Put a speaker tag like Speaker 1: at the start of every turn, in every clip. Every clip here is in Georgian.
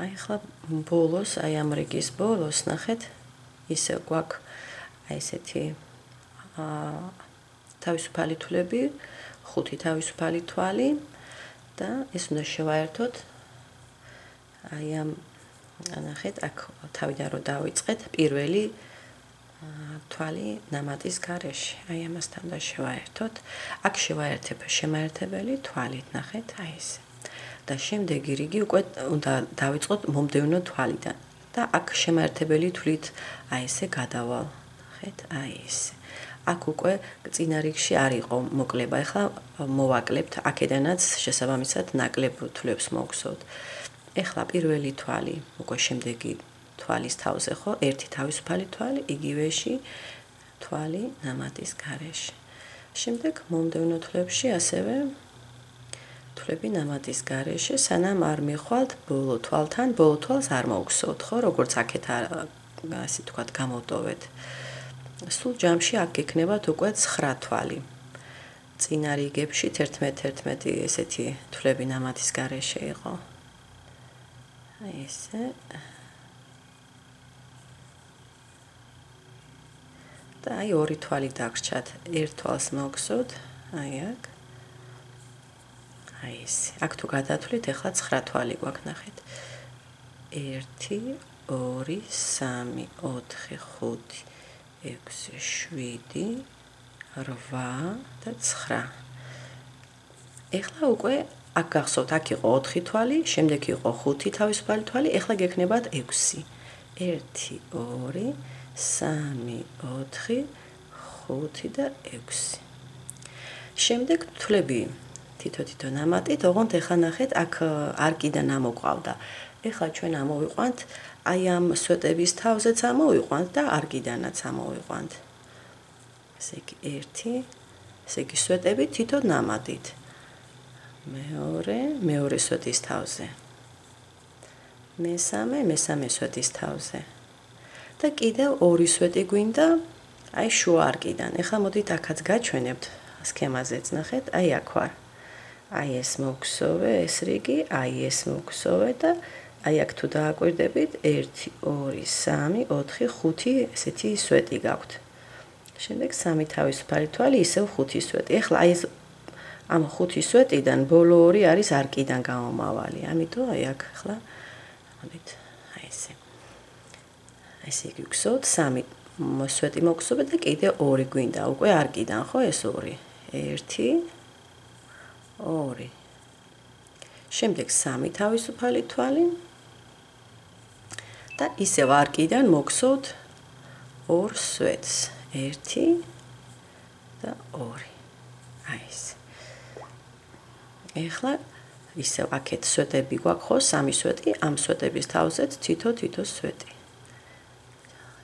Speaker 1: აი ახლა ბოლოს, აი ამ რიგის ბოლოს ნახეთ, ისე გვაქვს აი ესეთი თავისუფალი თვლები, 5 თავისუფალი თვალი და ეს უნდა შევაერთოთ აი ამ ნახეთ, აქ თავიდან რომ დავიწყეთ, პირველი თვალი ნამატის გარეშე, აი ამასთან უნდა შევაერთოთ. აქ შევაერთებ შემაერთებელი თვალით, ნახეთ, აი ეს. და შემდეგი რიგი უკვე უნდა დავიწყოთ მომდევნო თვალიდან და აქ შემაერთებელი თვლით აი ესე გადავალ, ნახეთ, აი ესე. აქ უკვე წინა რიგში არ იყო მოკლება, ახლა მოვაკლებთ, აქედანაც შესაბამისად ნაკლებ თვლებს მოვგზავნოთ. ახლა პირველი თვალი, უკვე შემდეგი თვალის თავზე ხო, ერთი თავისუფალი თვალი, იგივეში თვალი ნამატის გარეშე. შემდეგ მომდევნო თვლებში ასევე თვლები ნამატის გარეშე, სანამ არ მიხვალთ ბოლო თვალთან, ბოლო თვალს არ მოვგზავნოთ, ხო, როგორც აქეთ ასე თქვათ გამოვტოვეთ. სულ ჯამში აქ გექნებათ უკვე 9 თვალი. წინა რიგებში 11 ესეთი თვლები ნამატის გარეშე იყო. აი ესე. და აი ორი თვალი დაგრჩათ, ერთ თვალს მოვგზავნოთ, აი აქ. აი ესე. აქ თუ გადათვლით, ახლა 9 თვალი გვაქვს, ნახეთ. 1 2 3 4 5 6 7 8 და 9. ახლა უკვე აქ გახსოვთ, აქ იყო 4 თვალი, შემდეგ იყო 5 თავისუფალი თვალი, ახლა გექნებათ 6. 1 2 3 4 5 და 6. შემდეგ თვლები თითო ნამატით, ოღონდ ახლა ნახეთ, აქ არკიდან ამოყავდა. ახლა ჩვენ ამოვიყვანთ, აი ამ სვეტების თავზეც ამოვიყვანთ და არკიდანაც ამოვიყვანთ. ესე იგი 1, ესე იგი სვეტები თითო ნამატით. მეორე სვეტის თავზე. მესამე სვეტის თავზე. და კიდევ ორი სვეტი გვინდა, აი შუა არკიდან. ახლა მოდით აქაც გაჩვენებთ სქემაზეც, ნახეთ, აი აქ ვარ. აი ეს მოგსოვე, ეს რიგი, აი ეს მოგსოვე და აი აქ თუ დააკვირდებით 1 2 3 4 5 ესეთი სვეტი გაქვთ. შემდეგ 3 თავისუფალი თვალი, ისევ 5 სვეტი. ახლა აი ეს ამ 5 სვეტიდან ბოლო 2 არის არკიდან გამომავალი. ამიტომ აი აქ ახლა მოდით აი ესე. ესე იგი გქსოვთ 3 სვეტი მოგსოვეთ და კიდე 2 გვინდა უკვე არკიდან, ხო ეს 2. 1 2. შემდეგ 3 თავისუფალი თვალი და ისევ არკიდან მოგსოვთ 2 სვეტს. 1 და 2. აი ეს. ახლა ისევ აქეთ სვეტები გვაქვს, ხო, 3 სვეტი, ამ სვეტების თავზეც თითო სვეტი.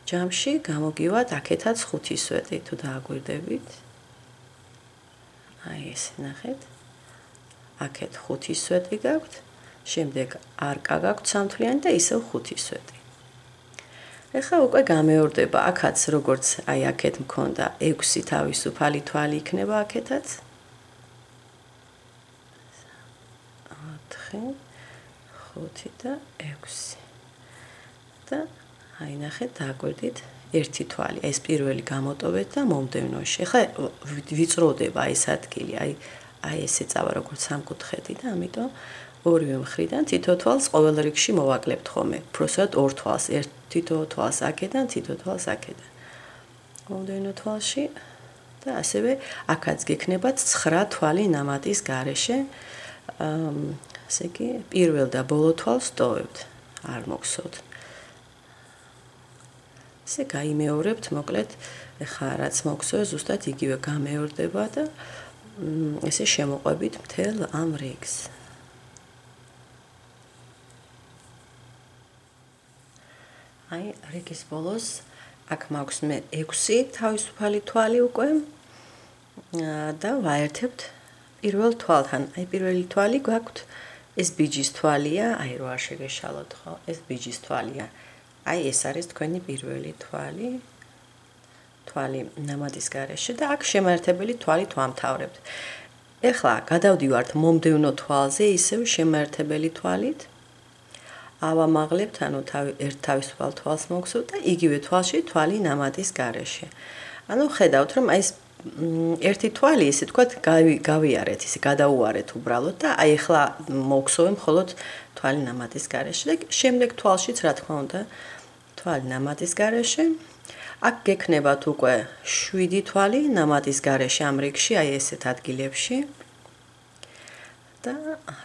Speaker 1: ჯამში გამოგივათ აქეთაც 5 სვეტი, თუ დააკვირდებით. აი ეს ნახეთ. აქეთ 5 სვეტი გაქვთ, შემდეგ არკა გაქვთ სამთვლიანი და ისევ 5 სვეტი. ახლა უკვე გამეორდება, აქაც როგორც აი აქეთ მქონდა 6 თავისუფალი თვალი იქნება აქეთაც. 4 5 და 6. და აი ნახეთ, დააკვირდით ერთი თვალი, ეს პირველი გამოტოვეთ და მომდევნოში. ახლა ვიწროვდება ეს ადგილი, აი ესე წავა როგორც სამკუთხედი და ამიტომ ორივე მხრიდან თითო თვალს ყოველ რიგში მოვაკლებთ ხოლმე. უბრალოდ 2 თვალს, თითო თვალს აქედან, თითო თვალს აქედან. მომდევნო თვალში და ასევე აქაც გექნებათ 9 თვალი ნამატის გარეშე. ესე იგი, პირველ და ბოლო თვალს ტოვებთ, არ მოგსოვთ. ესე გაიმეორებთ, მოკლედ, ეხლა რაც მოგსოვე, ზუსტად იგივე გამეორდება და ესე შემოყვებით მთელ ამ რიგს. აი, რიგის ბოლოს აქ მაქვს მე 6 თავისუფალი თვალი უკვე და ვაერთებთ პირველ თვალთან. აი, პირველი თვალი გვაქვთ, ეს ბიჯის თვალია, აი რო არ შეგეშალოთ, ხო? ეს ბიჯის თვალია. აი, ეს არის თქვენი პირველი თვალი. თვალი ნამატის გარეშე და აქ შემაერთებელი თვალით ვამთავრებთ. ეხლა გადავდივართ მომდევნო თვალზე, ისევ შემაერთებელი თვალით. ავამაღლებთ, ანუ ერთ თავისუფალ თვალს მოგხსოვთ და იგივე თვალში თვალი ნამატის გარეშე. ანუ ხედავთ, რომ აი ეს ერთი თვალი, ესე ვთქვათ, გავიარეთ, ისე გადაუარეთ უბრალოდ და აი ახლა მოგხსოვე მხოლოდ თვალი ნამატის გარეშე და შემდეგ თვალშიც რა თქმა უნდა თვალი ნამატის გარეშე. აქ გექნებათ უკვე 7 თვალი ნამატის გარეშე ამ რიგში, აი ესეთ ადგილებში. და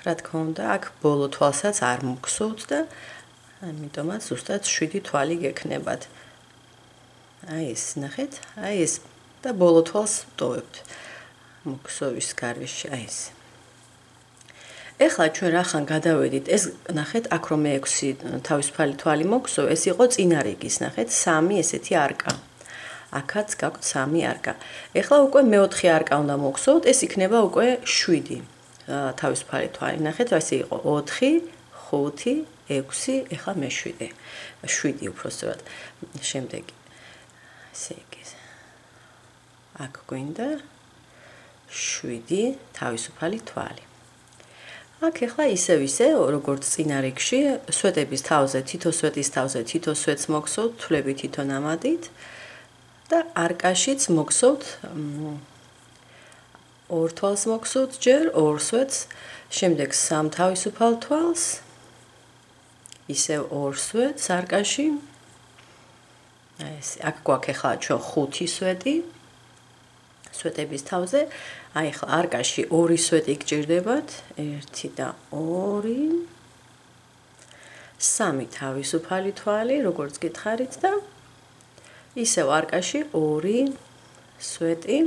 Speaker 1: რა თქმა უნდა, აქ ბოლო თვალსაც არ მოგხსოვთ და ამიტომაც ზუსტად 7 თვალი გექნებათ. აი ეს ნახეთ, აი ეს და ბოლო თვალს ვტოვებთ. მოგხსოვის გარეშე, აი ეს. ეხლა ჩვენ რახან გადავედით, ეს ნახეთ, აქ რომ მე 6 თავისუფალი თვალი მოგხსოვე, ეს იყო წინა რიგის, ნახეთ, 3 ესეთი არკა. აქაც გაქვთ 3 არკა. ეხლა უკვე მე-4 არკა უნდა მოგხსოვთ, ეს იქნება უკვე 7 თავისუფალი თვალი. ნახეთ, ესე იყო 4, 5, 6, ეხლა მე-7. 7 უბრალოდ. შემდეგი. ესე იგი. აქ გვინდა 7 თავისუფალი თვალი. აქ ახლა ისევ როგორც წინა რიგში, სვეტების თავზე, თითო სვეტის თავზე, თითო სვეტს მოგხსოვთ, თვლები თითო ნამატით და არკაშიც მოგხსოვთ ორ თვალს მოგხსოვთ ჯერ, ორ სვეტს, შემდეგ 3 თავისუფალ თვალს, ისევ ორ სვეტს არკაში. ეს აქ გვაქვს ახლა ჩვენ 5 სვეტი სვეტების თავზე. აი ახლა არკაში 2 სვეტი გჭირდებათ, 1 და 2, 3 თავისუფალი თვალი, როგორც გითხარით და ისევ არკაში 2 სვეტი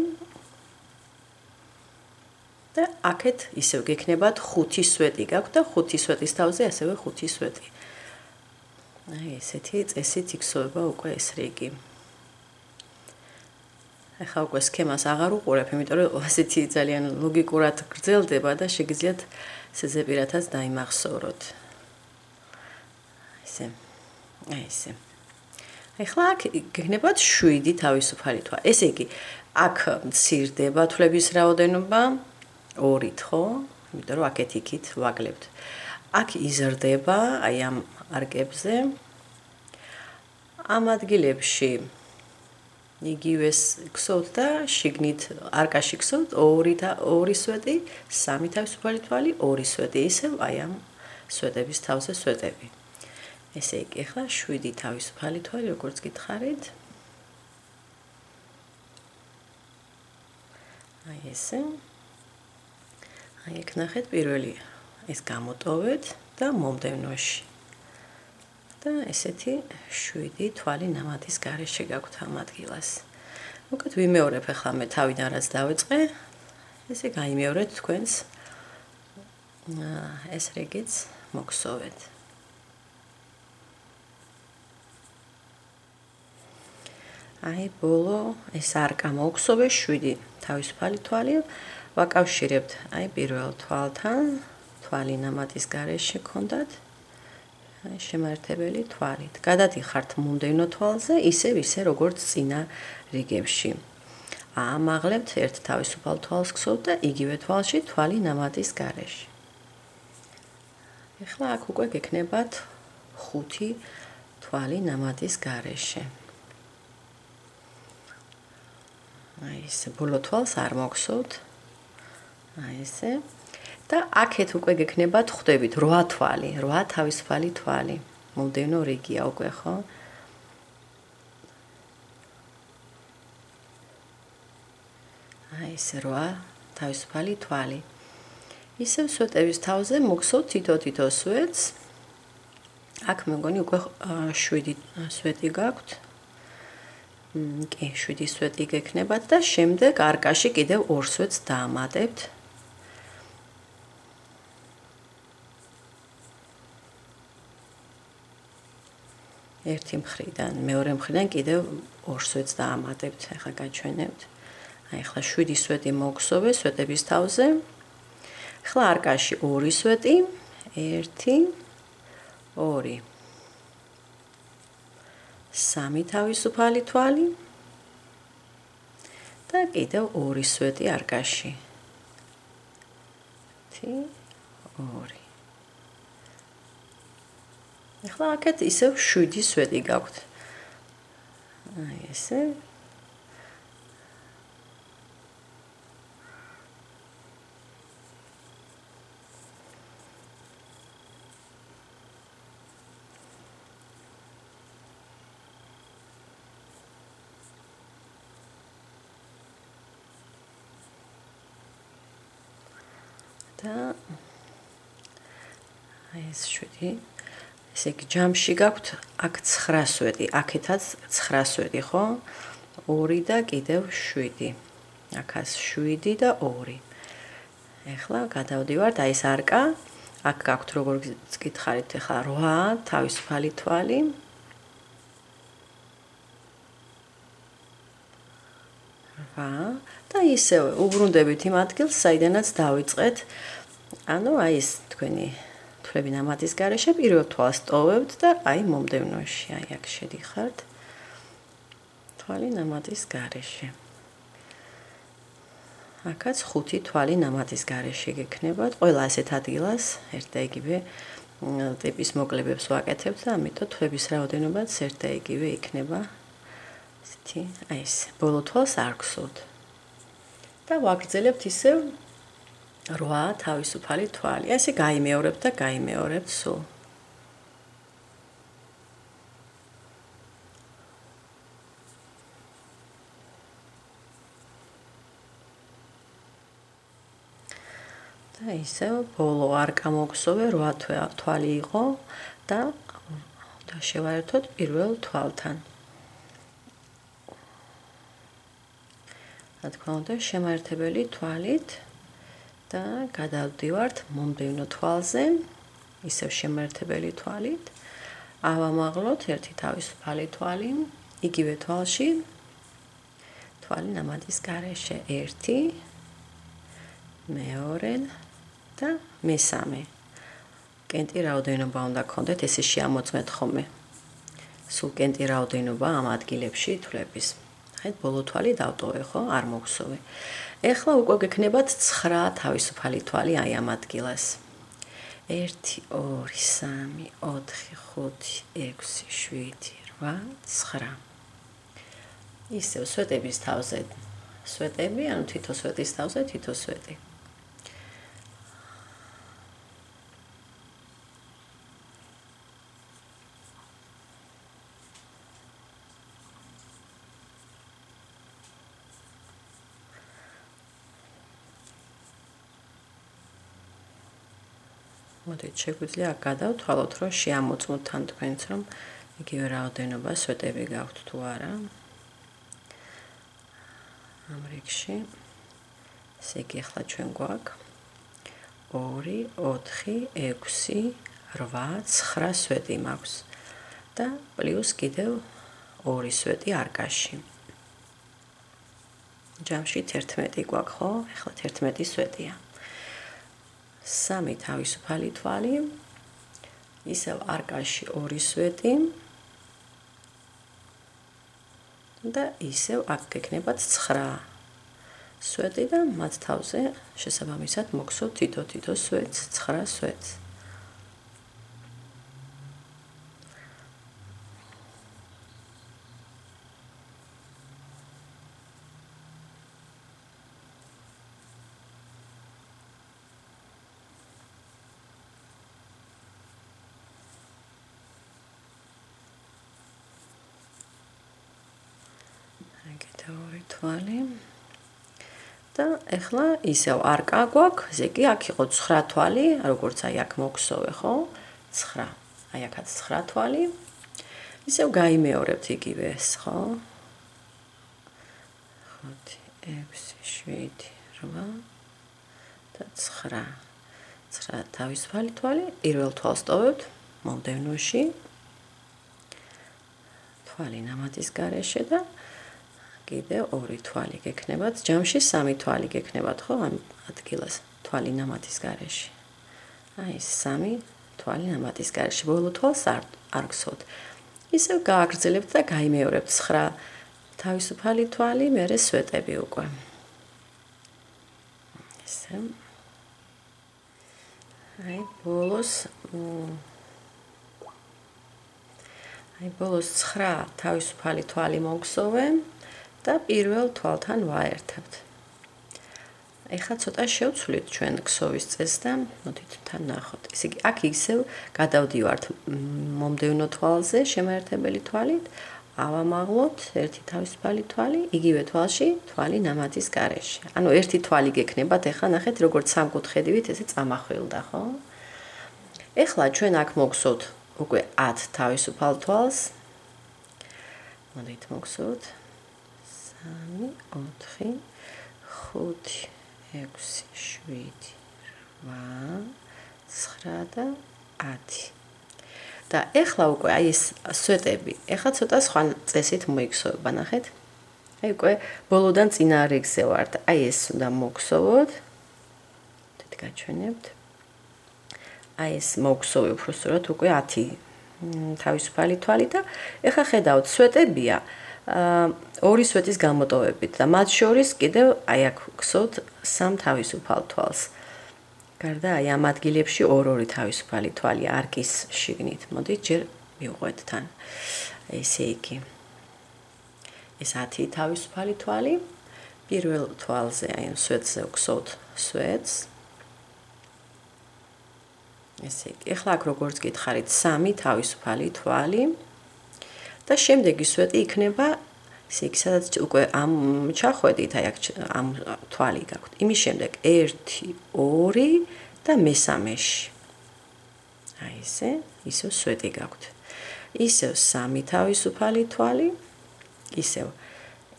Speaker 1: და აქეთ ისევ გექნებათ 5 სვეტი გაქვთ და 5 სვეტის თავზე ასევე 5 სვეტი. აი ესეთი წესით იქცევა უკვე ეს რიგი. ახლა უკვე სქემას აღარ უყურებ, იმიტომ რომ ასეთი ძალიან ლოგიკურად გრძელდება და შეგიძლიათ სეზეპირათაც დაიმახსოვროთ. ესე. ახლა აქ გექნებათ 7 თავისუფალი თვალი. ესე იგი, აქ მცირდება თვლების რაოდენობა 2-ით, ხო? იმიტომ რომ აქეთ იქით ვაკლებთ. აქ იზრდება, აი ამ არკებზე. ამ ადგილებში იგივეს გსოვთ და შიგნით არკაში გსოვთ 2 სვეტი, 3 თავისუფალი თვალი, 2 სვეტი, ისევ აი ამ სვეტების თავზე სვეტები. ესე იგი, ახლა 7 თავისუფალი თვალი, როგორც გითხარით. აი ესე. აი ეგ ნახეთ პირველი ეს გამოტოვეთ და მომდევნოში. და ესეთი 7 თვალი ნამატის გარეშე გაქვთ ამ ადგილას. უკეთ ვიმეორებ ახლა მე თავიდან რაც დავიწყე, ესე გაიმეორეთ თქვენს ეს რიგიც მოგხსოვეთ. აი ბოლო ეს არკა მოგხსოვე 7 თავისუფალი თვალი, ვაკავშირებთ აი პირველ თვალთან, თვალი ნამატის გარეშე გქონდათ. შემაერთებელი თვალით. გადადიხართ მომდევნო თვალზე, ისე როგორც წინა რიგებში. ამაღლებთ ერთ თავისუფალ თვალს გსოვთ და იგივე თვალში თვალი ნამატის გარეშე. ახლა აქ უკვე გექნებათ 5 თვალი ნამატის გარეშე. აი ეს ბოლო თვალს არ მოგხსოვთ. აი ესე. და აქეთ უკვე გექნებათ ხვდებით 8 თვალი, 8 თავისუფალი თვალი. მომდევნო რიგია უკვე, ხო? აი ეს 8 თავისუფალი თვალი. ისევ სვეტების თავზე მოგხსოვთ თითო სვეტს. აქ მე მგონი უკვე 7 სვეტი გაქვთ. კი, 7 სვეტი გექნებათ და შემდეგ არკაში კიდევ 2 სვეტს დაამატებთ. ერთი მხრიდან, მეორე მხრიდან კიდევ 2 სვეტს დაამატებთ. ახლა გაჩვენებთ. აი ახლა 7 სვეტი მოგხსოვე სვეტების თავზე. ახლა არკაში 2 სვეტი, 1, 2. 3 თავისუფალი თვალი და კიდევ 2 სვეტი არკაში. 1, 2. ახლა აქეთ ისევ 7 სვეტი გაქვთ. აი ესე. და აი ეს 7. ესე იგი ჯამში გაქვთ აქ 9 სვეტი, აქეთაც 9 სვეტი, ხო? 2 და კიდევ 7. აქაც 7 და 2. ეხლა გადავდივართ აი ეს არკა. აქ გაქვთ როგორც გითხარით, ეხლა 8 თავისუფალი თვალი. და ისევ უბრუნდებით იმ ადგილს, საიდანაც დავიწყეთ. ანუ აი ეს თქვენი თვლები ნამატის გარეშე პირველ თვალს ტოვებთ და აი მომდევნოში, აი აქ შედიხართ. თვალი ნამატის გარეშე. აქაც 5 თვალი ნამატის გარეშე გექნებათ. ყველა ასეთ ადგილას ერთ და იგივე ტიპის მოკლებებს ვაკეთებთ და ამიტომ თვლების რაოდენობაც ერთ და იგივე იქნება. ესეთი, აი ეს ბოლო თვალს არ გსურთ. და ვაგრძელებთ ისევ 8 თავისუფალი თვალი. ესე გაიმეორებთ და გაიმეორებთ სულ. და ისევ ბოლო არკა მოგსოვე 8 თვალი იყო და შევაერთოთ პირველ თვალთან. რა თქმა უნდა, შემაერთებელი თვალით და გადავდივართ მომდევნო თვალზე, ისევ შემაერთებელი თვალით. ავამაღლოთ ერთი თავისუფალი თვალი, იგივე თვალში თვალი ნამატის გარეშე 1, მეორე და მესამე. კენტი რაოდენობა უნდა გქონდეთ, ესე შეამოწმეთ ხოლმე. სულ კენტი რაოდენობა ამ ადგილებში თვლების. აი ბოლო თვალი დავტოვე, ხო? არ მოგსოვე. ეხლა უკვე გექნებათ 9 თავისუფალი თვალი აი ამ ადგილას. 1 2 3 4 5 6 7 8 9. ისევ სვეტების თავზე სვეტები, ანუ თითო სვეტის თავზე თითო სვეტი. მოდით შეგვიძლია აქ გადავთვალოთ, რომ შეამოწმოთ თან თქვენც, რომ იგივე რაოდენობა სვეტები გაქვთ თუ არა. ამ რიგში. ესე იგი ახლა ჩვენ გვაქვს 2, 4, 6, 8, 9 სვეტი მაქვს და პლუს კიდევ 2 სვეტი არკაში. ჯამში 11 გვაქვს, ხო? ახლა 11 სვეტია. 3 თავისუფალი თვალი, ისევ არკაში 2 სვეტი და ისევ აქ გექნებათ 9 სვეტი და მათ თავზე შესაბამისად მოგსოვთ თითო სვეტს, 9 სვეტს. ორი თვალი და ეხლა ისევ არკა გვაქვს, ესე იგი აქ იყო 9 თვალი, როგორც აი აქ მოგსოვე, ხო? 9. აი აქაც 9 თვალი. ისევ გაიმეორებთ იგივეს, ხო? 5 6 7 8 და 9. 9 თავისუფალი თვალი, პირველ თვალს ტოვებთ მომდევნოში. თვალი ნამატის გარეშე და კიდევ 2 თვალი გექნებათ, ჯამში 3 თვალი გექნებათ, ხო, ამ ადგილას, თვალი ნამატის გარეშე. აი, 3 თვალი ნამატის გარეშე, ბოლო თვალს არ გსოვთ. ისევ გააგრძელებთ და გაიმეორებთ 9 თავისუფალი თვალი, მერე სვეტები უკვე. ესე. აი, ბოლოს აი ბოლოს 9 თავისუფალი თვალი მოვგსოვე და პირველ თვალთან ვაერთებთ. ეხლა ცოტა შევცვლით ჩვენ ქსოვის წესს და მოდით თან ნახოთ. ესე იგი, აქ ისევ გადავდივართ მომდევნო თვალზე შემაერთებელი თვალით, ავამაღლოთ ერთი თავისუფალი თვალი, იგივე თვალში, თვალი ნამათის გარეშე. ანუ ერთი თვალი გექნებათ, ეხლა ნახეთ, როგორც სამკუთხედივით ესე წამახვილდა, ხო? ეხლა ჩვენ აქ მოგხსოვთ უკვე 10 თავისუფალ თვალს. მოდით მოგხსოვთ 3, 4, 5, 6, 7, 8, 9 და 10. და ეხლა უკვე აი ეს სვეტები, ეხლა ცოტა სხვა წესით მოიქცევა, ნახეთ? აი უკვე ბოლოდან წინა რიგზე ვართ. აი ეს უნდა მოგხსოვოთ. თვით გაჩვენებთ. აი ეს მოგხსოვე უბრალოდ უკვე 10 თავისუფალი თვალი და ეხლა ხედავთ სვეტებია ორი სვეტის გამოტოვებით და მათ შორის კიდევ აი აქ გხსოვთ 3 თავისუფალ თვალს. გარდა აი ამ ადგილებში ორი თავისუფალი თვალი არკის შიგნით. მოდით ჯერ მივყვეთ თან. ესე იგი. ეს 10 თავისუფალი თვალი. პირველ თვალზე აი ამ სვეტზე გხსოვთ სვეტს. ესე იგი, ეხლა აქ როგორც გითხარით 3 თავისუფალი თვალი და შემდეგი სვეტი იქნება ესე იგი, სადაც უკვე ამ ჩახვედით, აი აქ ამ თვალი გაქვთ. იმის შემდეგ 1, 2 და მესამეში. აი ესე, ისევ სვეტი გაქვთ. ისევ 3 თავისუფალი თვალი, ისევ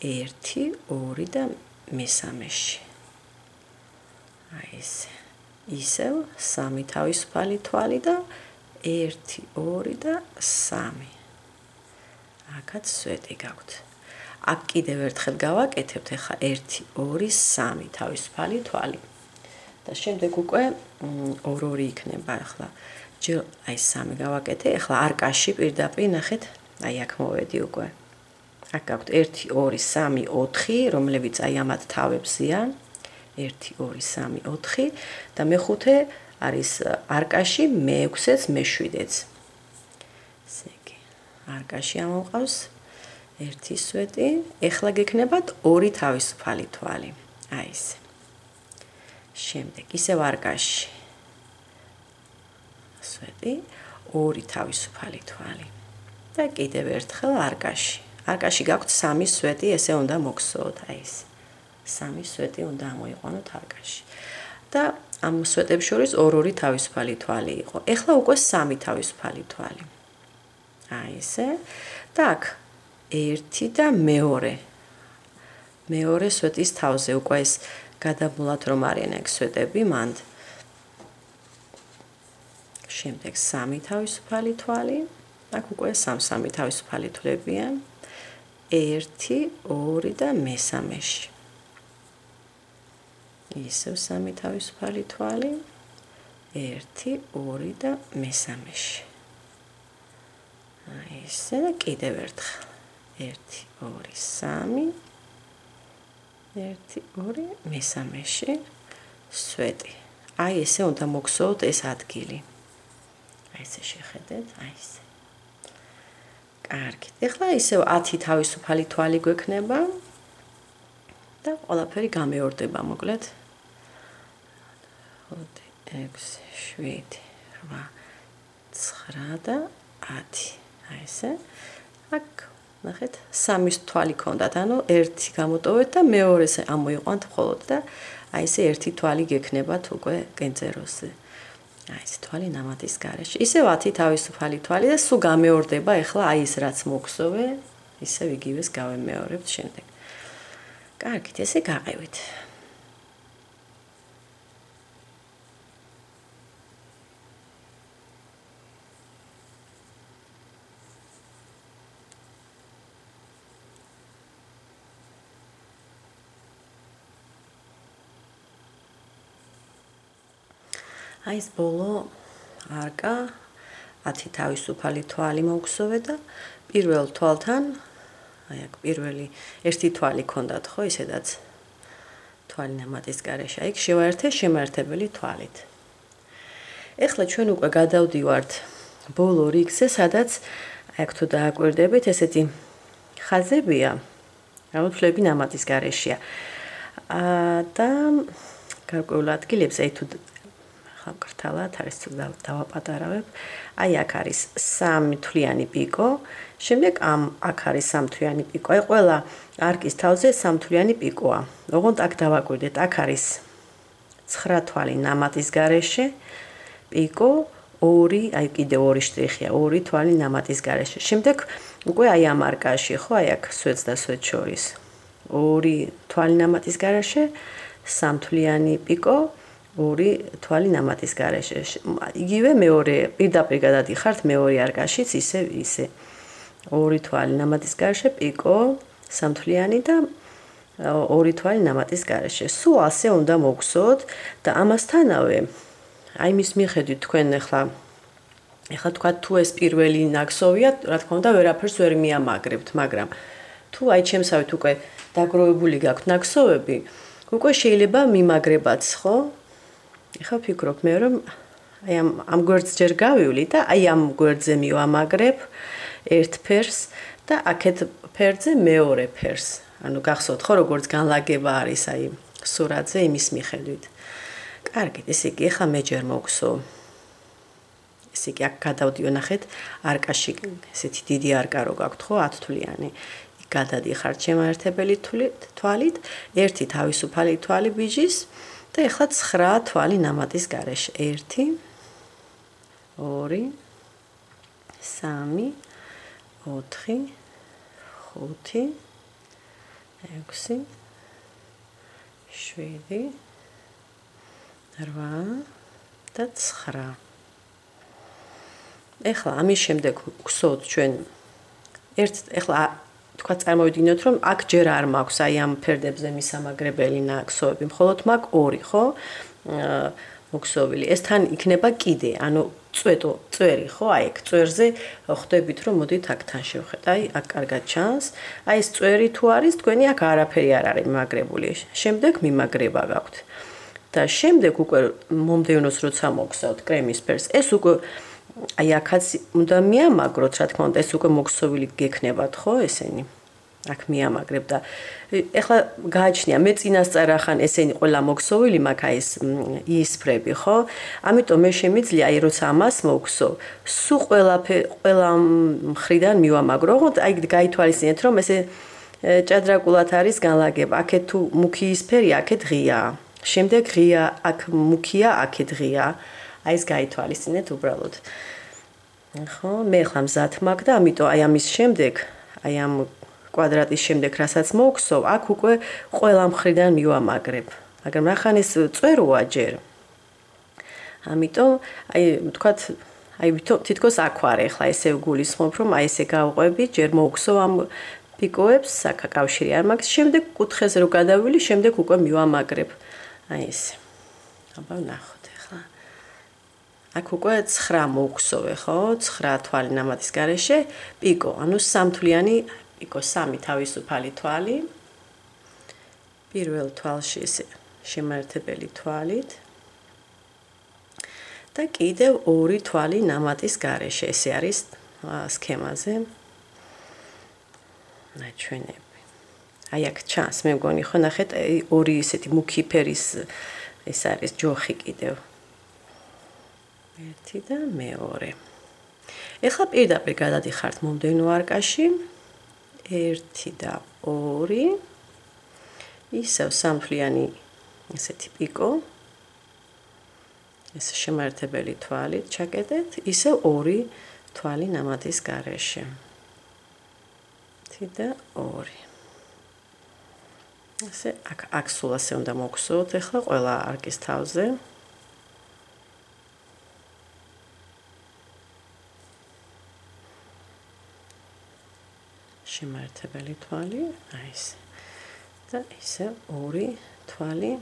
Speaker 1: 1, 2 და მესამეში. აი ესე. ისევ 3 თავისუფალი თვალი და 1, 2 და 3. აქაც სვეტი გაქვთ. აქ კიდევ ერთხელ გავაკეთებთ ახლა 1, 2, 3 თავისუფალი თვალი. და შემდეგ უკვე 2 იქნება ახლა. ჯერ აი 3 გავაკეთე, ახლა არკაში პირდაპირ ნახეთ, აი აქ მოვედი უკვე. აქ გაქვთ 1, 2, 3, 4, რომლებიც აი ამათ თავებზია. 1, 2, 3, 4 და მეხუთე არის არკაში, მე-6-ს, მე-7-ს. ესე იგი, არკაში ამოყავს 1 სვეტი, ეხლა გექნებათ 2 თავისუფალი თვალი. აი ესე. შემდეგ ისევ არკაში სვეტი, 2 თავისუფალი თვალი. და კიდევ ერთხელ არკაში. არკაში გაქვთ 3 სვეტი, ესე უნდა მოგხსოვოთ, აი ესე. 3 სვეტი უნდა ამოიყვანოთ არკაში. და ამ სვეტებს შორის 2 თავისუფალი თვალი იყო. ეხლა უკვე 3 თავისუფალი თვალი. აი ესე. და აქ 1 და მეორე. მეორე სვეტის თავზე უკვე ეს გადამულად რომ არიან აქ სვეტები მანდ. შემდეგ 3 თავისუფალი თვალი. აქ უკვე 3 თავისუფალი თვლებია. 1, 2 და მესამეში. ისევ 3 თავისუფალი თვალი. 1, 2 და მესამეში. აი ესე და კიდევ ერთხელ. 1, 2, 3. 1, 2, მესამეში სვეტი. აი ესე უნდა მოგხსოვოთ ეს ადგილი. აი ესე შეხედეთ, აი ესე. კარგით. ეხლა ისევ 10 თავისუფალი თვალი გვექნება და ყველაფერი გამეორდება მოკლედ. 5, 6, 7, 8, 9 და 10. აი ესე. აქ ნახეთ, 3 თვალი ქონდათ, ანუ 1 გამოტოვეთ და მეორეს ამოიყვანთ მხოლოდ და აი ესე 1 თვალი გექნებათ უკვე კენწეროზე. აი ეს თვალი ნამათის გარეშე. ისევ 10 თავისუფალი თვალი და სულ გამეორდება, ეხლა აი ეს რაც მოგხსოვე, ისევ იგივეს გავემეორებთ შემდეგ. კარგით, ესე გაყევით. აი ეს ბოლო არკა 10 თავისუფალი თვალი მოგხსოვე და პირველ თვალთან აი აქ პირველი ერთი თვალი ქონდათ ხო ისედაც თვალი ნამატის გარეშე აი შევაერთე შემაერთებელი თვალით. ეხლა ჩვენ უკვე გადავდივართ ბოლო რიგზე, სადაც აქ თუ დააკვირდებით, ესეთი ხაზებია, რაუთვლები ნამატის გარეშეა. და გარკვეულ ადგილებზე თუ ხალხთალად არის თუ დავაპატარავებ, აი აქ არის 3 თვლიანი პიკო, შემდეგ აქ არის 3 თვლიანი პიკო. აი ყველა არკის თავზე 3 თვლიანი პიკოა. ოღონდ აქ დავაკვირდეთ, აქ არის 9 თვალი ნამატის გარეშე, პიკო 2, აი კიდე 2 შტრიხია, 2 თვალი ნამატის გარეშე. შემდეგ უკვე აი ამ არკაში, ხო, აი აქ სვეტს და სვეტს შორის 2 თვალი ნამატის გარეშე, 3 თვლიანი პიკო, 2 თვალი ნამატის გარეშე. იგივე მეორე პირდაპირ გადადიხართ მეორე არკაშიც ისე 2 თვალი ნამატის გარეშე, პიკო, 3 თვლიანი და 2 თვალი ნამატის გარეშე. სულ ასე უნდა მოგხსოვთ და ამასთანავე აი მის მიხედვით თქვენ ახლა თქვა თუ ეს პირველი ნაკსოვია, რა თქმა უნდა, ვერაფერს ვერ მიამაგრებთ, მაგრამ თუ აი ჩემსავით უკვე დაგროვებული გაქვთ ნაკსოვები, უკვე შეიძლება მიმაგრებაც, ხო? ეხლა ვფიქრობ მე რომ აი ამ გვერდს ჯერ გავივლი და აი ამ გვერდზე მივამაგრებ ერთ ფერს და აქეთ ფერზე მეორე ფერს. ანუ გახსოვთ ხო როგორც განლაგება არის აი სურათზე იმის მიხედვით. კარგი, ესე იგი ახლა მე ჯერ მოგხსოვ. ესე იგი აქ გადავდიო ნახეთ არკაში ესეთი დიდი არკა რო გაქვთ ხო 10 თვლიანი. გადადიხართ შემაერთებელი თვალით, ერთი თავისუფალი თვალი ბიჯის და ახლა 9 თვალი ნამატის გარეშე. 1 2 3 4 5 6 7 8 და 9. ეხლა ამის შემდეგ გხსოვთ ჩვენ ეხლა თქვა წარმოვიდგინოთ რომ აქ ჯერ არ მაქვს აი ამ ფერდებზე მისამაგრებელი ნაკსოვები, მხოლოდ მაქვს 2, ხო? მოგხსოვილი. ეს თან იქნება კიდე, ანუ წვერი, ხო? აი ეგ წვერზე ხვდებით რომ მოდით აქ თან შევხედოთ. აი აქ კარგად ჩანს. აი ეს წვერი თუ არის, თქვენი აქ არაფერი არ არის მიმაგრებული. შემდეგ მიმაგრება გაქვთ. და შემდეგ უკვე მომდევნოს როცა მოგხსოვთ კრემის ფერს, ეს უკვე აი აქაც უნდა მიამაგროთ, რა თქმა უნდა, ეს უკვე მოგხსოვილი გექნებათ, ხო, ესენი. აქ მიამაგრებ და ეხლა გააჩნია მე წინასწარ ახან ესენი ყველა მოგხსოვილი მაქვს აი ეს ისფრები, ხო? ამიტომ მე შემიძლია აი როცა ამას მოგხსოვ, სულ ყველა მხრიდან მივამაგრო, ოღონდ აი გაითვალისწინეთ რომ ესე ჭადრაკულად არის განლაგება. აქეთ თუ მუქი ისფერია, აქეთ ღია. შემდეგ ღია, აქ მუქია, აქეთ ღია. აი ეს გაითვალისწინეთ უბრალოდ. ხო, მე ხლა მზად მაქვს და ამიტომ აი ამის შემდეგ, აი ამ კვადრატის შემდეგ, რასაც მოგხსოვ, აქ უკვე ყველა მხრიდან მივამაგრებ. მაგრამ ახან ეს წვეროა ჯერ. ამიტომ აი ვთქვათ, აი თითქოს აქ ვარ ახლა ესე ვგულისხმობ, რომ აი ესე გავყვები, ჯერ მოგხსოვ ამ პიკოებს, აქ კავშირი არ მაქვს, შემდეგ კუთხეზე რო გადავილი, შემდეგ უკვე მივამაგრებ. აი ესე. აბა ნახოთ ახლა. აქ უკვე 9 მოგხსოვე, ხო? 9 თვალი ნამატის გარეშე, პიკო, ანუ 3 თვლიანი პიკო, 3 თავისუფალი თვალი. პირველ თვალში ესე შემაერთებელი თვალით. და კიდევ 2 თვალი ნამატის გარეშე, ესე არის სქემაზე. ნაჩვენები. აი აქ ჩანს, მე მგონი ხო ნახეთ, 2 ესეთი მუქი ფერის ეს არის ჯოხი კიდევ. 1 და მეორე. ეხლა პირდაპირ გადადიხართ მომდევნო არკაში. 1 და 2. ისევ 3 თვლიანი ესეთი პიკო. ეს შემაერთებელი თვალით ჩაკეტეთ, ისევ 2 თვალი ნამატის გარეშე. 1 და 2. ასე აქ სულ ასე უნდა მოგხსოვოთ ახლა ყველა არკის თავზე. შემაერთებელი თვალი, აი ესე. და ისე 2 თვალი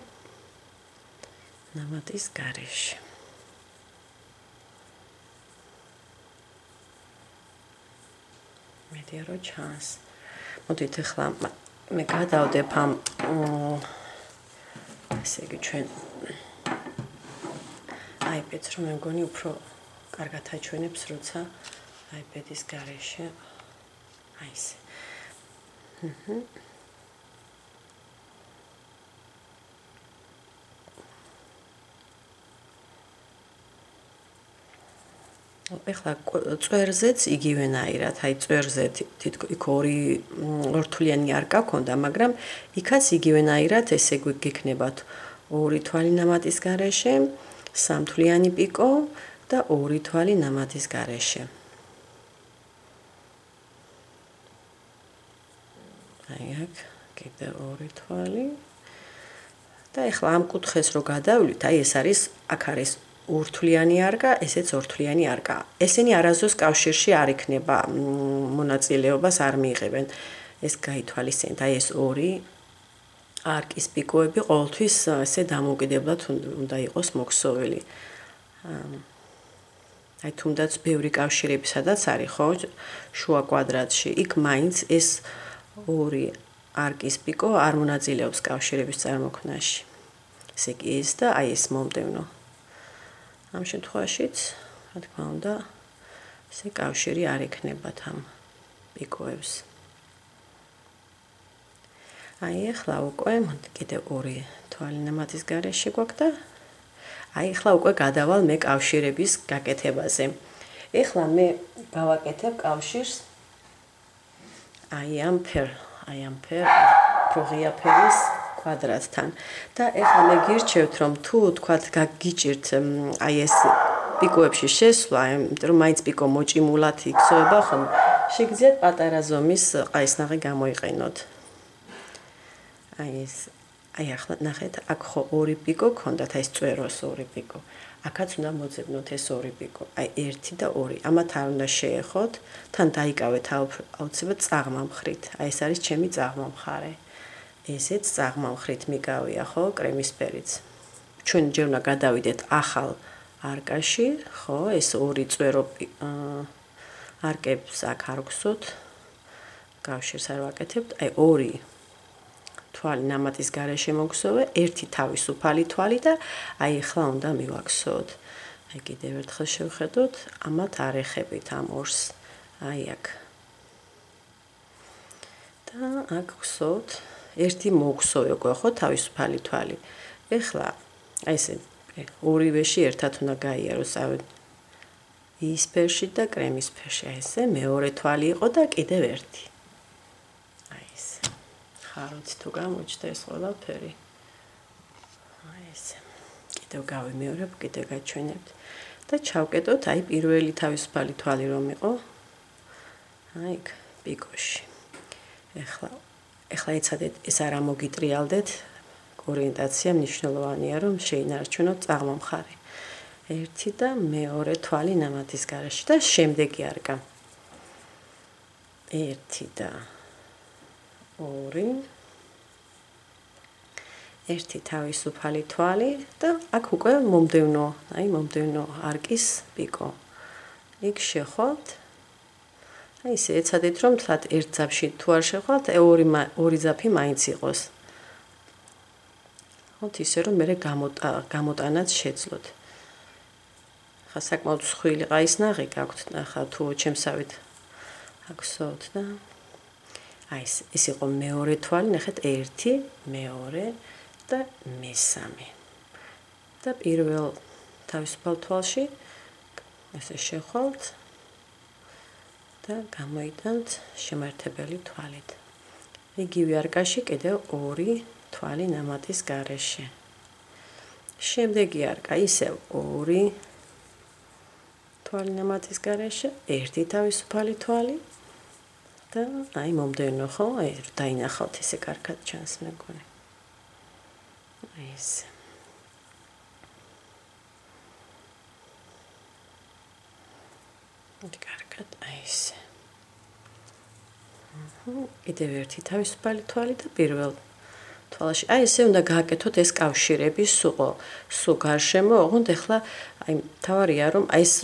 Speaker 1: ნამატის გარეშე. მედია რო ჩანს. მოდით ახლა მე გადავდებ ამ ესე იგი ჩვენ აიპედს რომ მე მგონი უფრო კარგად აჩვენებს როცა აი ბედის გარეშე აი ეს ეხლა წვერზეც იგივენაირად, აი წვერზე თითქოს იქ ორთვლიანი არკა ქონდა, მაგრამ იქაც იგივენაირად ესე გიქნებათ ორი თვალი ნამატის გარეშე, სამთვლიანი პიკო და ორი თვალი ნამატის გარეშე. აი აქ კიდე ორი თვალი. და ეხლა ამ კუთხეს რო გადავლით, აი ეს არის, აქ არის ორთვლიანი არკა, ესეც ორთვლიანი არკა. ესენი არასდროს კავშირში არ იქნება, მონაწილეობას არ მიიღებენ. ეს გაითვალისწინეთ, აი ეს ორი არკის პიკოები ყოველთვის ესე დამოუკიდებლად უნდა იყოს მოქსოვილი. აი თუნდაც ბევრი კავშირები სადაც არის, ხო, შუა კვადრატში, იქ მაინც ეს ორი არკის პიკო არ მონაწილეობს კავშირების წარმოქმნაში. ესე იგი ეს და აი ეს მომდევნო. ამ შემთხვევაშიც, რა თქმა უნდა, ესე კავშირი არ ექნებათ ამ პიკოებს. აი ახლა უკვე კიდე ორი თვალი ნამატის გარეშე გვაქვს და აი ახლა უკვე გადავალ მე კავშირების გაკეთებაზე. ეხლა მე გავაკეთებ კავშირს აი ამ პროღია ფერის კვადრატთან და ეხლა მე გირჩევთ რომ თუ თქვათ გაგიჭირთ აი ეს პიკოებში შესვლა, იმიტომ რომ მაინც პიკო მოჭიმულად იქცევა ხომ, შეგიძლიათ პატარა ზომის ყაისნაღი გამოიყენოთ. აი ახლა ნახეთ, აქ ხო ორი პიკო ქონდათ, აი ეს წვეროს ორი პიკო. აქაც უნდა მოძებნოთ ეს ორი პიკო. აი 1 და 2. ამათ არ უნდა შეეხოთ, თან დაიკავეთ აუცილებლად წაღმა მხრით. აი ეს არის ჩემი წაღმა მხარე. ესეც წაღმა მხრით მიგავია, ხო, კრემისფერიც. ჩვენ ჯერ უნდა გადავიდეთ ახალ არკაში, ხო, ეს ორი წვერო არკებს აქ არ გვსოთ. კავშირს არ ვაკეთებთ. აი ორი თვალი ნამატის გარეშე მოგსოვე, ერთი თავისუფალი თვალი და აი ახლა უნდა მივაქსოთ. აი კიდევ ერთხელ შევხედოთ, ამათ არ ეხებით ამ ორს. აი აქ. და აქ გვსოთ ერთი მოგსოვე უკვე ხო თავისუფალი თვალი. ეხლა აი ესე ორივეში ერთად უნდა გაიაროს ის ფერში და კრემის ფერში. აი ესე მეორე თვალი იყო და კიდევ ერთი. აი ესე. ხაროც თუ გამოჩნდა ეს ყველაფერი. აი ესე. კიდევ გავიმეორებ, კიდევ გაჩვენებთ და ჩავკეტოთ აი პირველი თავისუფალი თვალი რომ იყო. აი იქ პიკოში. ეხლა ეცადეთ ეს არ ამოგიტრიალდეთ. ორიენტაცია მნიშვნელოვანია რომ შეინარჩუნოთ წაღმა მხარე. 1 და მეორე თვალი ნამატის გარეშე და შემდეგი არკა. 1 და 2. ერთი თავისუფალი თვალი და აქ უკვე მომდევნო არკის პიკო. იქ შეხვალთ. აი ესე ეცადეთ რომ თლათ ერთ ძაფში თუ არ შეხვალთ, ორი ძაფი მაინც იყოს. ხოთ ისე რომ მე გამოტანაც შეძლოთ. ხა საკმაოდ მსხვილი ყაისნაღი გაქვთ, ნახა თუ ჩემსავით აქვსოთ და აი ეს იყო მეორე თვალი, ნახეთ 1, მეორე და მესამე. და პირველ თავისუფალ თვალში ესე შეხვალთ და გამოიტანთ შემართებელი თვალით. იგივე არკაში კიდევ ორი თვალი ნამატის გარეშე. შემდეგი არკა ისევ ორი თვალი ნამატის გარეშე, ერთი თავისუფალი თვალი და აი მომდევნო ხო, აი დაინახავთ ესე კარგად ჩანს მეგონი. აი ეს. კარგად აი ესე. კიდევ ერთი თავისუფალი თვალი და პირველ თვალში. აი ესე უნდა გააკეთოთ ეს კავშირები სულ გარშემო, ოღონდ ახლა აი თავარია რომ აი ეს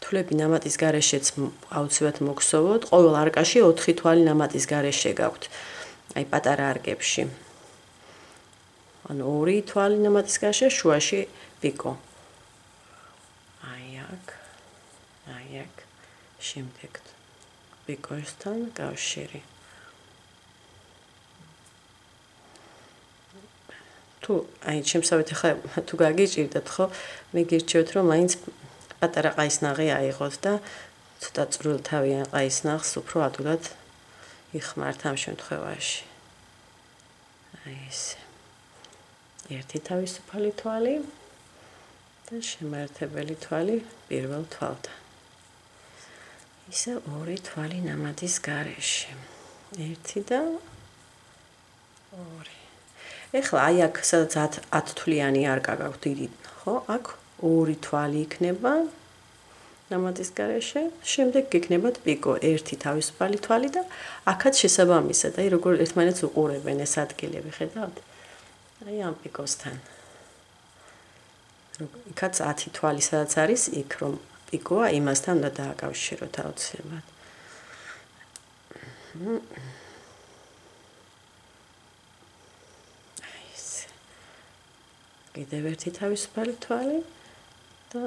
Speaker 1: თვლები ნამატის გარეშეც აუცილებლად მოგსოვოთ, ყოველ არკაში 4 თვალი ნამატის გარეშე გაქვთ. აი პატარა არკებში. ანუ 2 თვალი ნამატის გარეშე, შუაში პიკო. აი აქ. შემდეგ პიკოსთან კავშირი. თუ აი შემსავით ახლა თუ გაგიჭირდათ ხო მე გირჩევთ რომ მაინც პატარა ყაისნაღი აიღოთ და ცოტა წვრილთავიან ყაისნაღს უფრო ადვილად იხმართ ამ შემთხვევაში. აი ესე. ერთი თავისუფალი თვალი და შემაერთებელი თვალი პირველ თვალთან. ისე ორი თვალი ნამატის გარეშე. ერთი და ორი. ეხლა აი აქ სადაც 10 თვლიანი არკა გაქვთ დიდი, ხო? აქ ორი თვალი იქნება ნამატის გარეშე, შემდეგ გექნებათ პიკო ერთი თავისუფალი თვალი და აქაც შესაბამისად, აი როგორ ერთმანეთს უყურებენ ეს ადგილები, ხედავთ? აი ამ პიკოსთან. იქაც 10 თვალი სადაც არის, იქ რომ პიკოა, იმასთან უნდა დააკავშიროთ აუცილებლად. კიდევ ერთი თავისუფალი თვალი და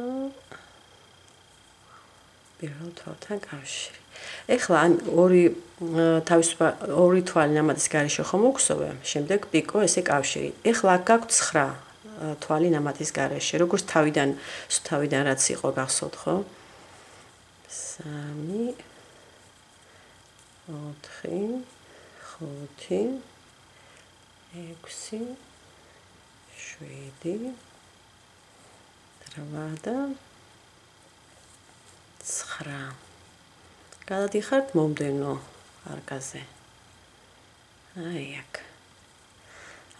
Speaker 1: პირველ თვალთან კავშირი. ეხლა ან ორი თვალი ნამატის გარეშე ხომ უგსოვე, შემდეგ პიკო ესე კავშირი. ეხლა აქ გაქვთ 9 თვალი ნამატის გარეშე, როგორც თავიდან რაც იყო გახსოვთ, ხო? 3 4 5 6 7 8 და 9. გადადიხართ მომდევნო არკაზე. აი აქ.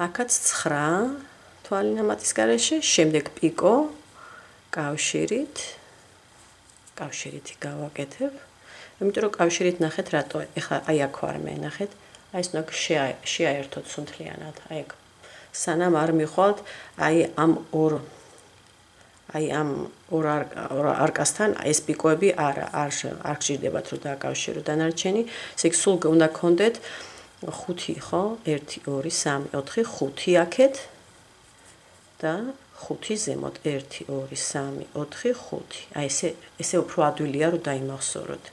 Speaker 1: აქაც 9 თვალი ნამატის გარეშე, შემდეგ პიკო კავშირით გავაკეთებ. იმიტომ რომ კავშირით ნახეთ რატო, ეხლა აი აქ ვარ მე, ნახეთ. აი ეს უნდა შეაერთოთ სუნთლიანად. აი აქ. სანამ არ მიხვალთ, აი ამ ორ არკასთან ეს პიკოები არ გჭირდებათ რომ დააკავშირო დანარჩენი. ესე იგი სულ უნდა გქონდეთ 5, ხო? 1 2 3 4 5 აქეთ და 5 ზემოთ 1 2 3 4 5. აი ესე უფრო ადვილია რომ დაიმახსოვროთ.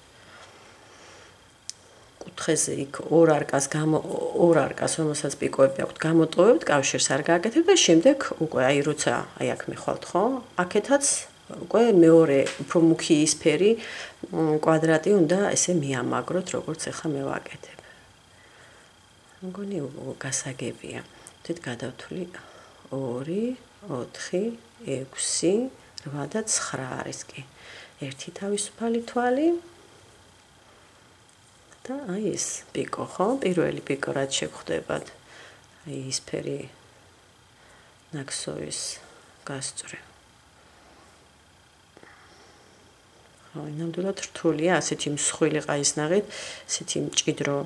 Speaker 1: კუთხეზე იქ ორ არკას, რომელსაც პიკოები აქვთ, გამოტოვებთ, კავშირს არ გააკეთებთ და შემდეგ უკვე აი როცა აი აქ მიხვალთ, ხო? აქეთაც უკვე მეორე უფრო მუქი ისფერი კვადრატი უნდა ესე მიამაგროთ, როგორც ახლა მე ვაკეთებ. მგონი გასაგებია. თვით გადავთვლი 2 4 6 8 და 9 არის კი. ერთი თავისუფალი თვალი და აი ეს პიკო, ხო? პირველი პიკო რაც შეგხვდებათ. აი ისფერი ნაკსოვის გასწვრივ. ხო, ნამდვილად რთულია ასეთი მსხვილი ყაისნაღით, ასეთი მჭიდრო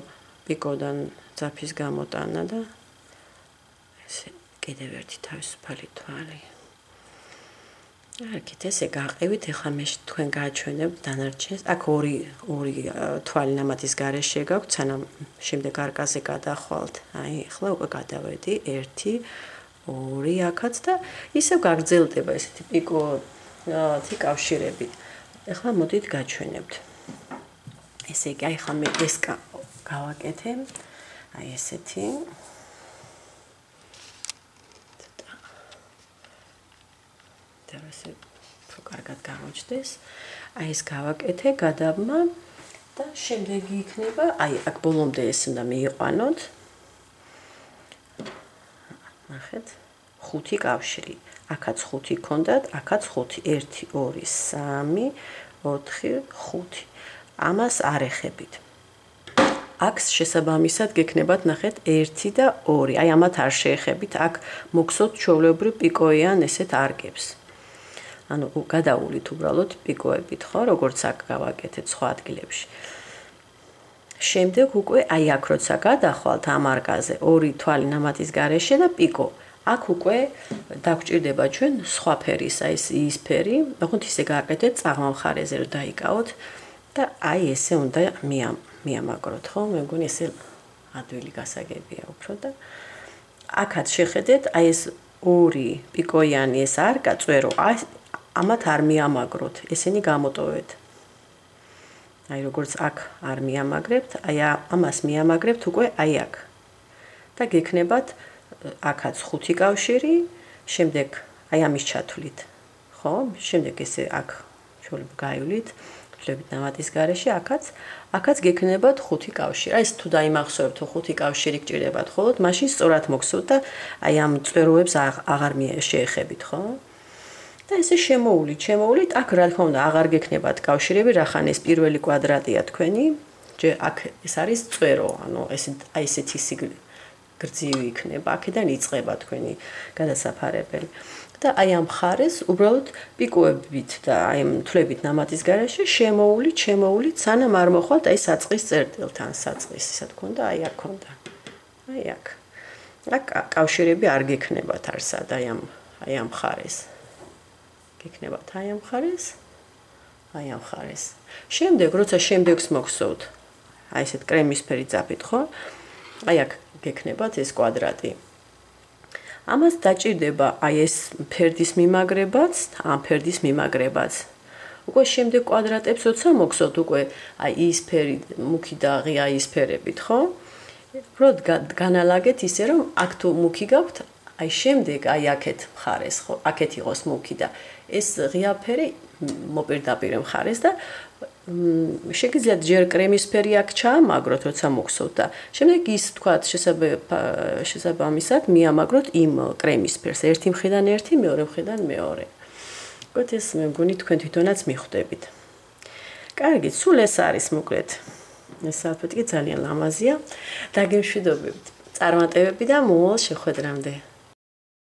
Speaker 1: პიკოდან ძაფის გამოტანა და ესე კიდევ ერთი თავისუფალი თვალი. აქეთ ესე გაყევით, ეხლა მე თქვენ გააჩვენებთ დანარჩენს. აქ ორი თვალი ნამატის გარეშე გაქვთ, სანამ შემდეგ არკაზე გადახვალთ. აი, ეხლა უკვე გადავედი 1 2 აქაც და ისევ გაგრძელდება ესეთი პიკოთი კავშირები. ეხლა მოდით გაჩვენებთ. ესე იგი, აი ხა მე ეს გავაკეთე. აი ესეთი დავასე უფრო კარგად გამოჩნდეს. აი ეს გავაკეთე, გადავმა და შემდეგი იქნება, აი აქ ბოლომდე ეს უნდა მიიყვანოთ. ნახეთ, 5 კავშირი. აქაც 5 ქონდათ, აქაც 5, 1 2 3 4 5. ამას არ ეხებით. აქ შესაბამისად გექნებათ, ნახეთ, 1 და 2. აი ამათ არ შეეხებით, აქ მოგსოთ ჩვეულებრივ პიკოიან ესეთ არგებს. ანუ გადაულით უბრალოდ პიკოებით, ხო, როგორც აქ გავაკეთეთ სხვა ადგილებში. შემდეგ უკვე აი აქ როცა გადახვალთ ამ არკაზე 2 თვალი ნამატის გარეშე და პიკო. აქ უკვე დაგჭირდება ჩვენ სხვა ფერის, აი ეს ისფერი, თუმცა ისე გააკეთეთ წაღმამხარეზე რომ დაიკავოთ და აი ესე უნდა მიამაგროთ, ხო? მე მგონი ესე ადვილი გასაგებია უფრო და აქაც შეხედეთ, აი ეს 2 პიკოიანი ეს არკა წვერო, ამათ არ მიამაგროთ, ესენი გამოტოვეთ. აი როგორც აქ არ მიამაგრებთ, აი ამას მიამაგრებთ უკვე აი აქ. და გექნებათ აქაც 5 კავშირი, შემდეგ აი ამის ჩათვლით. ხო? შემდეგ ესე აქ შეიძლება გაივლით, ფლებით ნამატის გარეშე აქაც გექნებათ 5 კავშირი. აი ეს თუ დაიმახსოვრებთ 5 კავშირი გჭირდებათ ხოლოდ, მაშინ სწორად მოგხსოვთ და აი ამ წვეროებს აღარ შეეხებით, ხო? და ესე შემოულით, აქ რა თქმა უნდა აღარ გექნებათ კავშირები, რახან ეს პირველი კვადრატია თქვენი, ჯერ აქ ეს არის წვერო, ანუ აი ესეთი გრძივი იქნება, აქედან იწყება თქვენი გადასაფარებელი. და აი ამ ხარეს უბრალოდ პიკოებით და აი ამ თვლებით ნამატის გარეშე შემოულით, სანამ არ მოხვალთ აი საწყის წერტილთან, საწყის ისა თქონდა, აი აქ ქონდა. აი აქ. აქ კავშირები არ გექნებათ არსად აი ამ ხარეს. გექნებათ აი ამ ხარეს. შემდეგ, როცა შემდეგს მოგხსოვთ, აი ესეთ კრემისფერი ძაფით, ხო? აი აქ გექნებათ ეს კვადრატი. ამას დაჭირდება აი ეს ფერდის მიმაგრებაც, ამ ფერდის მიმაგრებაც. უკვე შემდეგ კვადრატებს როცა მოგხსოვთ, უკვე აი ის ფერი, მუქი და ღია ის ფერებით, ხო? უბრალოდ განალაგეთ ისე, რომ აქ თუ მუქი გაქვთ, აი შემდეგ აი აქეთ მხარეს, ხო? აქეთ იყოს მუქი და ეს ღია ფერი მოპირდაპირე მხარეს და შეგიძლიათ ჯერ კრემისფერი აქ ჩაამაგროთ, როცა მოგხსოვთ და შემდეგ ის თქვათ შესაბამისად მიამაგროთ იმ კრემისფერს, ერთი მხრიდან ერთი, მეორე მხრიდან მეორე. გქონდეთ ეს მე მგონი თქვენ თვითონაც მიხვდებით. კარგი, სულ ეს არის მოკლედ. ეს ალბათ კი ძალიან ლამაზია. დაგემშვიდობებით. წარმატებები და მოვალ შეხვედრამდე.